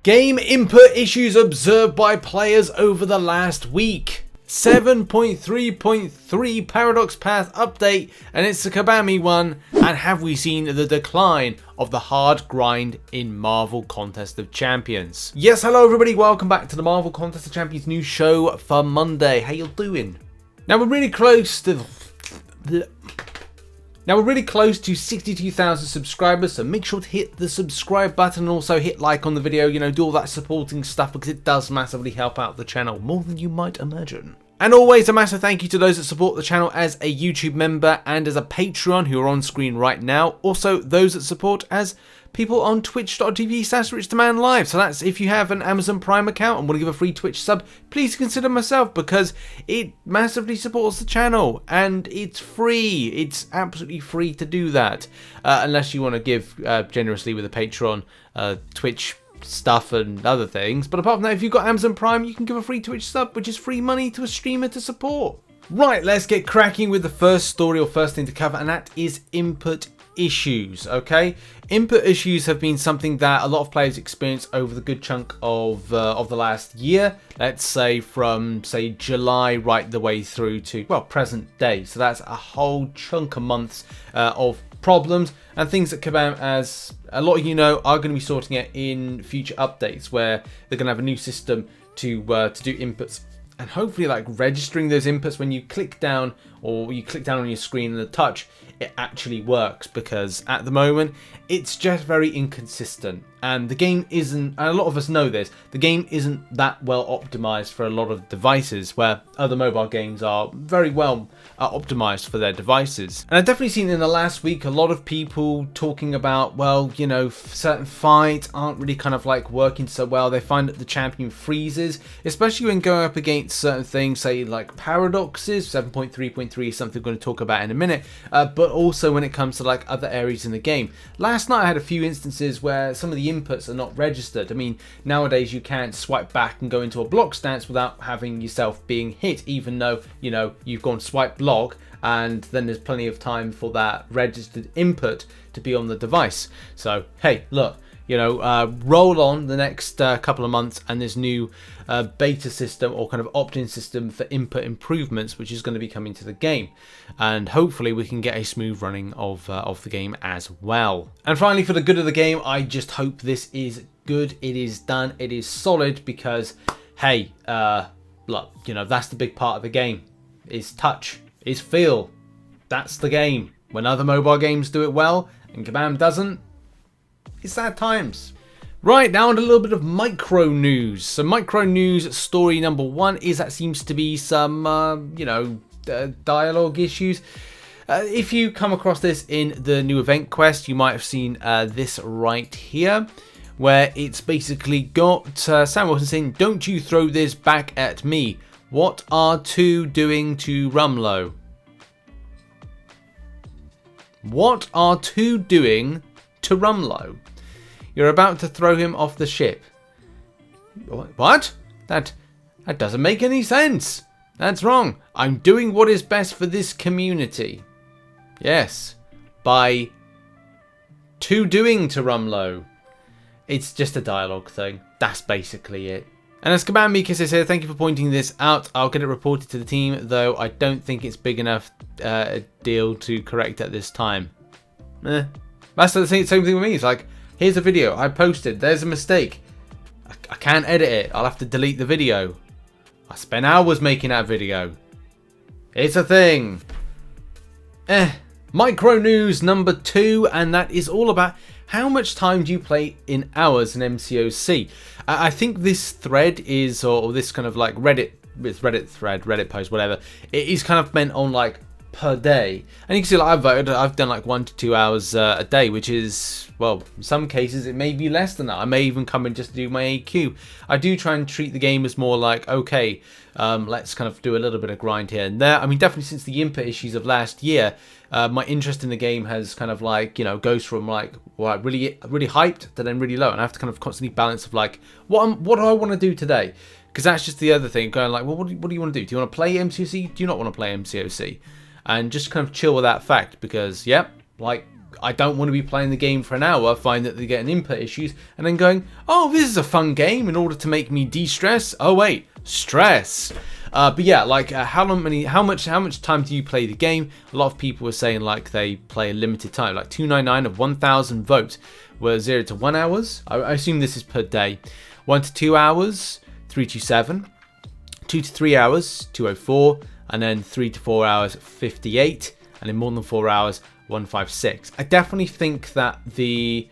Game input issues observed by players over the last week. 7.3.3 Paradox Path update, and it's the kabamy one. And have we seen the decline of the hard grind in Marvel Contest of Champions? Yes, hello everybody, welcome back to the Marvel Contest of Champions news show for Monday. How you doing? Now we're really close to 62,000 subscribers, so make sure to hit the subscribe button and also hit like on the video, you know, do all that supporting stuff because it does massively help out the channel, more than you might imagine. And always a massive thank you to those that support the channel as a YouTube member and as a Patreon who are on screen right now. Also those that support as people on twitch.tv/RichTheMan live. So that's if you have an Amazon Prime account and want to give a free Twitch sub, please consider myself because it massively supports the channel and it's free. It's absolutely free to do that. Unless you want to give generously with a Patreon, Twitch stuff and other things. But apart from that, if you've got Amazon Prime, you can give a free Twitch sub, which is free money to a streamer to support. Right, let's get cracking with the first story or first thing to cover, and that is input issues. Okay, input issues have been something that a lot of players experience over the good chunk of the last year. Let's say from July right the way through to, well, present day. So that's a whole chunk of months of problems and things that kabam, as a lot of you know, are going to be sorting out in future updates, where they're going to have a new system to do inputs. And hopefully, like, registering those inputs when you click down or you click down on your screen and the touch, it actually works, because at the moment it's just very inconsistent and the game isn't, and a lot of us know this, the game isn't that well optimized for a lot of devices, where other mobile games are very well optimized for their devices. And I've definitely seen in the last week a lot of people talking about, well, you know, certain fights aren't really kind of like working so well. They find that the champion freezes, especially when going up against certain things, say like paradoxes. 7.3.3 is something we're going to talk about in a minute, but also when it comes to like other areas in the game. Last night I had a few instances where some of the inputs are not registered. I mean, nowadays you can't swipe back and go into a block stance without having yourself being hit, even though, you know, you've gone swipe block, and then there's plenty of time for that registered input to be on the device. So hey, look, you know, roll on the next couple of months and this new beta system or kind of opt-in system for input improvements, which is going to be coming to the game, and hopefully we can get a smooth running of the game as well. And finally, for the good of the game, I just hope this is good, it is done, it is solid, because hey, look, you know, that's the big part of the game, is touch, is feel. That's the game. When other mobile games do it well and kabam doesn't, it's sad times. Right, now on a little bit of micro news. So micro news story number one is that seems to be some, you know, dialogue issues. If you come across this in the new event quest, you might have seen this right here, where it's basically got Sam Wilson saying, "Don't you throw this back at me. What are two doing to Rumlow?" What are two doing to Rumlow? You're about to throw him off the ship. What? That doesn't make any sense. That's wrong. I'm doing what is best for this community. Yes. By two doing to Rumlow. It's just a dialogue thing. That's basically it. And as kabamy kisses here, thank you for pointing this out. I'll get it reported to the team, though I don't think it's big enough a deal to correct at this time. That's the same thing with me. It's like, here's a video I posted, there's a mistake. I can't edit it, I'll have to delete the video. I spent hours making that video. It's a thing. Micro news number two, and that is all about how much time do you play in hours in MCOC. I think this thread is, or this kind of like Reddit thread, Reddit post, whatever, it is kind of meant on like per day. And you can see, like, I've done like 1 to 2 hours a day, which is, well, in some cases it may be less than that. I may even come in just to do my AQ. I do try and treat the game as more like, okay, let's kind of do a little bit of grind here and there. I mean, definitely since the input issues of last year, my interest in the game has kind of like, you know, goes from like, well, really hyped to then really low, and I have to kind of constantly balance of like, what do I want to do today? Because that's just the other thing, going like, well, what do you want to do? Do you want to play MCOC? Do you not want to play MCOC? And just kind of chill with that fact, because, yep, like I don't want to be playing the game for an hour, find that they're getting input issues, and then going, oh, this is a fun game in order to make me de-stress. Oh wait, stress. But yeah, like how much time do you play the game? A lot of people were saying like they play a limited time, like 299 of 1,000 votes were 0 to 1 hours. I assume this is per day. 1 to 2 hours, 327. 2 to 3 hours, 204, and then 3 to 4 hours, 58, and then more than 4 hours, 156. I definitely think that the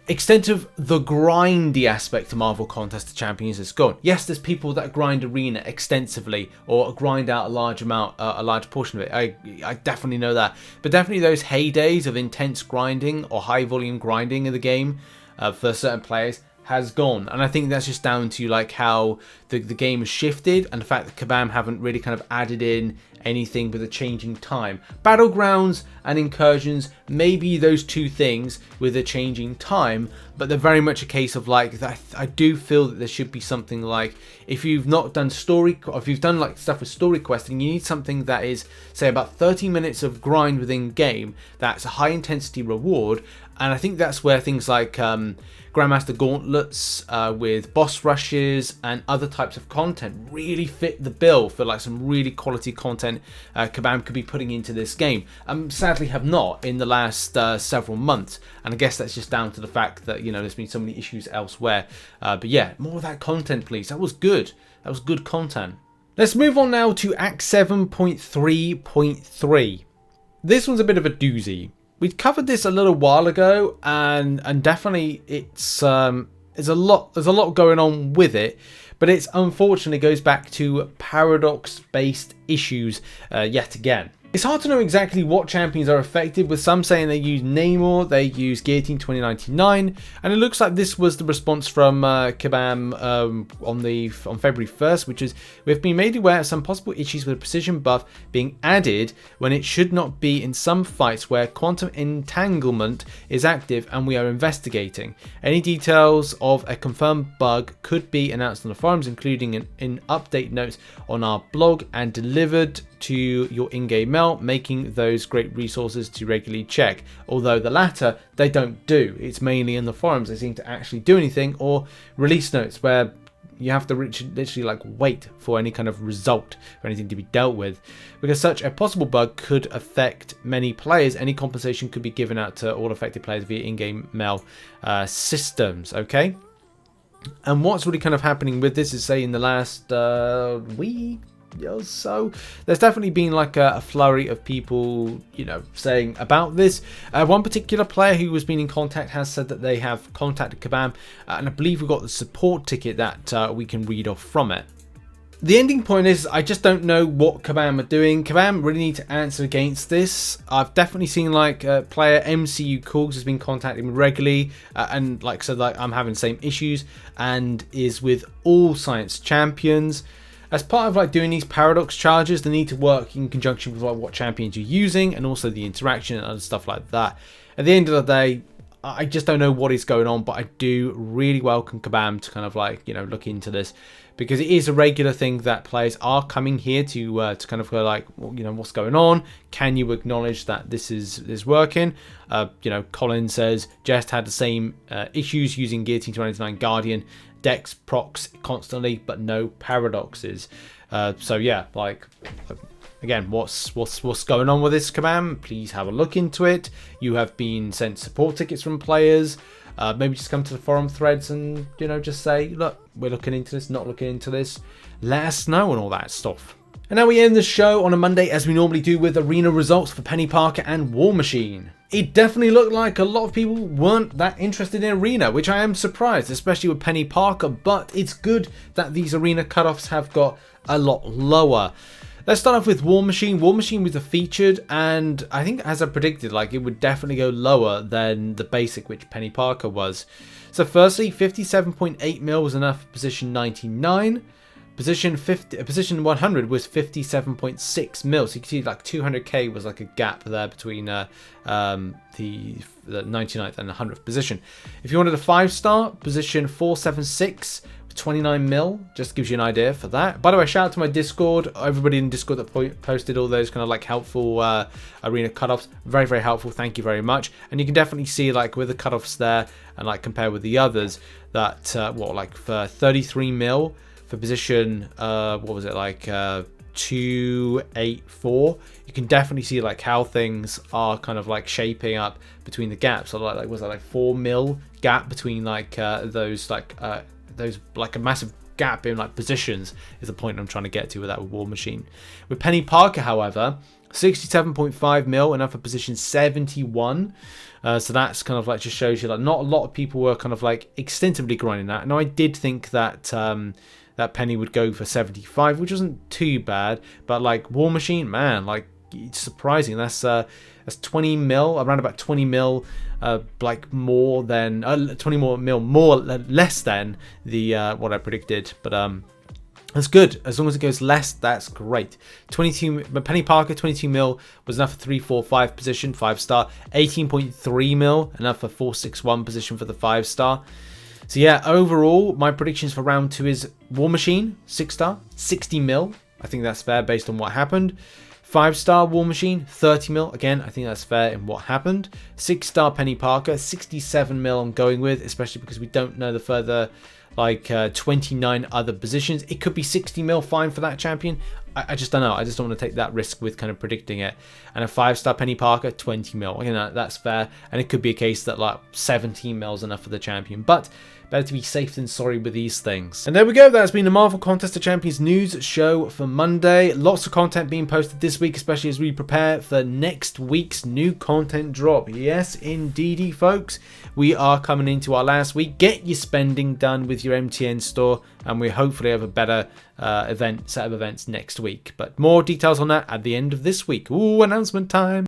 extent of the grindy aspect of Marvel Contest of Champions is gone. Yes, there's people that grind Arena extensively or grind out a large amount, a large portion of it. I definitely know that. But definitely those heydays of intense grinding or high volume grinding of the game for certain players has gone, and I think that's just down to like how the game has shifted and the fact that Kabam haven't really kind of added in anything with a changing time. Battlegrounds and incursions, maybe those two things with a changing time, but they're very much a case of like that. I do feel that there should be something like, if you've not done story, or if you've done like stuff with story questing, you need something that is, say, about 30 minutes of grind within game that's a high intensity reward. And I think that's where things like Grandmaster Gauntlets with boss rushes and other types of content really fit the bill for like some really quality content Kabam could be putting into this game. Sadly have not in the last several months, and I guess that's just down to the fact that, you know, there's been so many issues elsewhere. But yeah, more of that content please. That was good. That was good content. Let's move on now to Act 7.3.3. This one's a bit of a doozy. We covered this a little while ago, and definitely there's a lot going on with it, but it's unfortunately goes back to paradox-based issues yet again. It's hard to know exactly what champions are affected, with some saying they use Namor, they use Guillotine 2099, and it looks like this was the response from Kabam on February 1st, which is, we've been made aware of some possible issues with a precision buff being added when it should not be in some fights where quantum entanglement is active, and we are investigating. Any details of a confirmed bug could be announced on the forums, including in update notes on our blog and delivered to your in-game mail, making those great resources to regularly check. Although the latter they don't do. It's mainly in the forums they seem to actually do anything, or release notes where you have to literally like wait for any kind of result or anything to be dealt with. Because such a possible bug could affect many players, any compensation could be given out to all affected players via in-game mail systems. Okay. And what's really kind of happening with this is, say, in the last week or so, there's definitely been like a flurry of people, you know, saying about this. One particular player who has been in contact has said that they have contacted Kabam, and I believe we've got the support ticket that we can read off from it. The ending point is, I just don't know what Kabam are doing. Kabam really need to answer against this. I've definitely seen like player MCOC has been contacting me regularly, and like I said, like I'm having the same issues, and is with all science champions. As part of like doing these paradox charges, they need to work in conjunction with like what champions you're using, and also the interaction and other stuff like that. At the end of the day, I just don't know what is going on, but I do really welcome Kabam to kind of like, you know, look into this, because it is a regular thing that players are coming here to kind of go like, well, you know, what's going on? Can you acknowledge that this is working? You know, Colin says Jest had the same issues using Guillotine 2099 Guardian. Dex procs constantly, but no paradoxes. So yeah, like again, what's going on with this, Kabam? Please have a look into it. You have been sent support tickets from players. Maybe just come to the forum threads and, you know, just say, look, we're looking into this, not looking into this. Let us know and all that stuff. And now we end the show on a Monday, as we normally do, with arena results for Penny Parker and War Machine. It definitely looked like a lot of people weren't that interested in Arena, which I am surprised, especially with Penny Parker, but it's good that these Arena cutoffs have got a lot lower. Let's start off with War Machine. War Machine was a featured, and I think, as I predicted, like it would definitely go lower than the basic, which Penny Parker was. So firstly, 57.8 mil was enough for position 99. Position 100 was 57.6 mil. So you can see like 200k was like a gap there between the 99th and the 100th position. If you wanted a 5-star, position 476 with 29 mil, just gives you an idea for that. By the way, shout out to my Discord, everybody in Discord that posted all those kind of like helpful arena cutoffs. Very, very helpful. Thank you very much. And you can definitely see like with the cutoffs there and like compare with the others that like for 33 mil for position, what was it, like 284, you can definitely see like how things are kind of like shaping up between the gaps. So like was that like 4 mil gap between like those like a massive gap in like positions is the point I'm trying to get to with that with War Machine. With Penny Parker, however, 67.5 mil, enough for position 71. So that's kind of like just shows you like not a lot of people were kind of like extensively grinding that. Now I did think that that Penny would go for 75, which wasn't too bad, but like War Machine, man, like it's surprising. That's 20 mil, around about 20 mil, like more than 20 more mil, less than the what I predicted, but that's good. As long as it goes less, that's great. 22, but Penny Parker, 22 mil was enough for 345 position, 5-star. 18.3 mil, enough for 461 position for the 5-star. So yeah, overall, my predictions for round 2 is War Machine, 6-star, 60 mil. I think that's fair based on what happened. 5-star War Machine, 30 mil. Again, I think that's fair in what happened. 6-star Penny Parker, 67 mil I'm going with, especially because we don't know the further like 29 other positions. It could be 60 mil, fine for that champion. I just don't know. I just don't want to take that risk with kind of predicting it. And a 5-star Penny Parker, 20 mil. Again, that's fair. And it could be a case that like 17 mil is enough for the champion. But better to be safe than sorry with these things. And there we go. That's been the Marvel Contest of Champions news show for Monday. Lots of content being posted this week, especially as we prepare for next week's new content drop. Yes, indeedy, folks. We are coming into our last week. Get your spending done with your MCN store, and we hopefully have a better set of events next week. But more details on that at the end of this week. Ooh, announcement time.